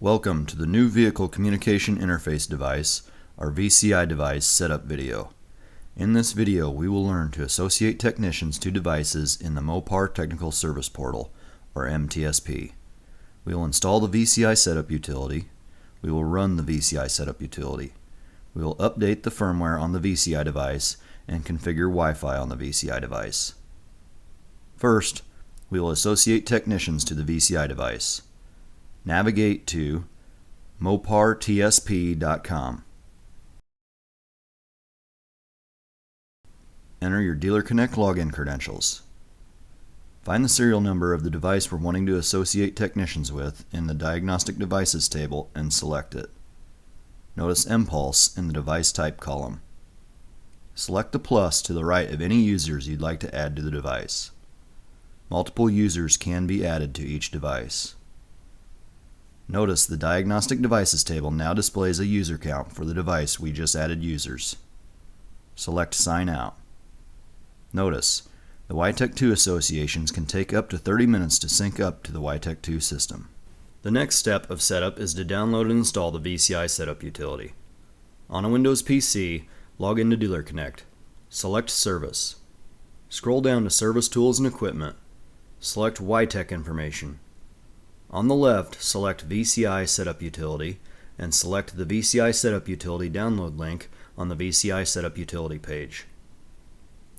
Welcome to the new Vehicle Communication Interface device, our VCI Device Setup video. In this video, we will learn to associate technicians to devices in the Mopar Technical Service Portal, or MTSP. We will install the VCI Setup Utility. We will run the VCI Setup Utility. We will update the firmware on the VCI device and configure Wi-Fi on the VCI device. First, we will associate technicians to the VCI device. Navigate to mopartsp.com. Enter your Dealer Connect login credentials. Find the serial number of the device we're wanting to associate technicians with in the Diagnostic Devices table and select it. Notice MPulse in the Device Type column. Select the plus to the right of any users you'd like to add to the device. Multiple users can be added to each device. Notice the Diagnostic Devices table now displays a user count for the device we just added users. Select Sign Out. Notice, the YTech2 associations can take up to 30 minutes to sync up to the YTech2 system. The next step of setup is to download and install the VCI Setup Utility. On a Windows PC, log into Dealer Connect. Select Service. Scroll down to Service Tools and Equipment. Select YTech Information. On the left, select VCI Setup Utility and select the VCI Setup Utility download link on the VCI Setup Utility page.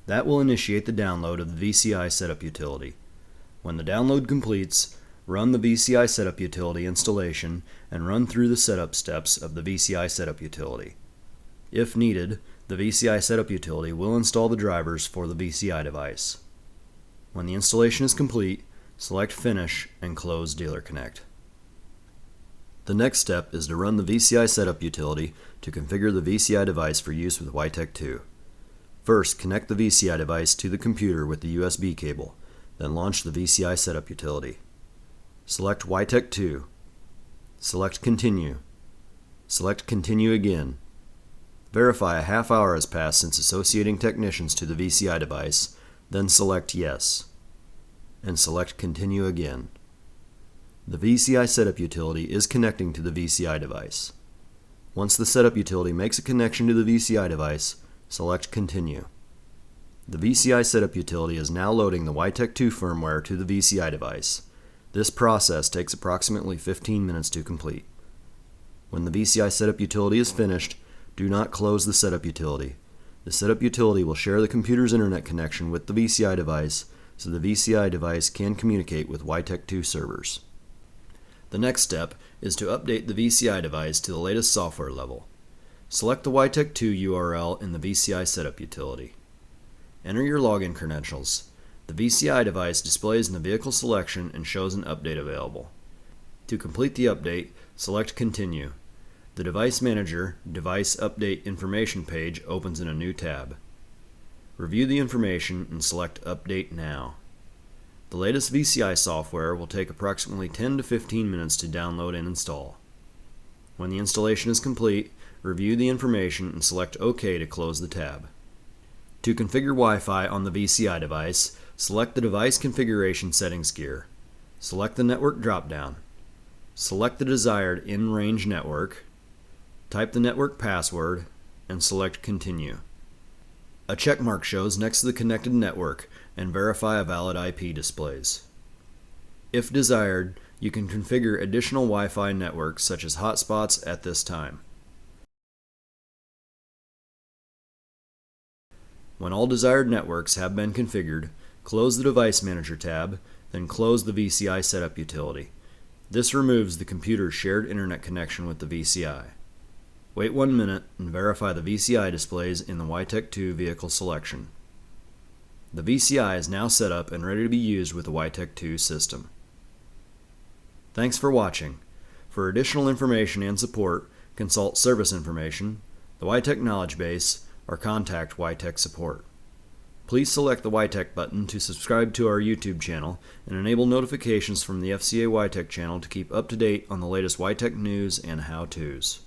That will initiate the download of the VCI Setup Utility. When the download completes, run the VCI Setup Utility installation and run through the setup steps of the VCI Setup Utility. If needed, the VCI Setup Utility will install the drivers for the VCI device. When the installation is complete, select Finish and close Dealer Connect. The next step is to run the VCI Setup Utility to configure the VCI device for use with YTech2. First, connect the VCI device to the computer with the USB cable, then launch the VCI Setup Utility. Select YTech2. Select Continue. Select Continue again. Verify a half hour has passed since associating technicians to the VCI device, then select Yes, and select Continue again. The VCI Setup Utility is connecting to the VCI device. Once the Setup Utility makes a connection to the VCI device, select Continue. The VCI Setup Utility is now loading the YTech2 firmware to the VCI device. This process takes approximately 15 minutes to complete. When the VCI Setup Utility is finished, do not close the Setup Utility. The Setup Utility will share the computer's internet connection with the VCI device so the VCI device can communicate with YTech2 servers. The next step is to update the VCI device to the latest software level. Select the YTech2 URL in the VCI Setup Utility. Enter your login credentials. The VCI device displays in the vehicle selection and shows an update available. To complete the update, select Continue. The Device Manager Device Update Information page opens in a new tab. Review the information and select Update Now. The latest VCI software will take approximately 10 to 15 minutes to download and install. When the installation is complete, review the information and select OK to close the tab. To configure Wi-Fi on the VCI device, select the Device Configuration Settings gear. Select the Network drop-down. Select the desired in-range network. Type the network password and select Continue. A check mark shows next to the connected network and verify a valid IP displays. If desired, you can configure additional Wi-Fi networks such as hotspots at this time. When all desired networks have been configured, close the Device Manager tab, then close the VCI Setup Utility. This removes the computer's shared internet connection with the VCI. Wait 1 minute and verify the VCI displays in the YTech2 vehicle selection. The VCI is now set up and ready to be used with the YTech2 system. Thanks for watching. For additional information and support, consult Service Information, the YTech Knowledge Base, or contact YTech Support. Please select the YTech button to subscribe to our YouTube channel and enable notifications from the FCA YTech channel to keep up to date on the latest YTech news and how-tos.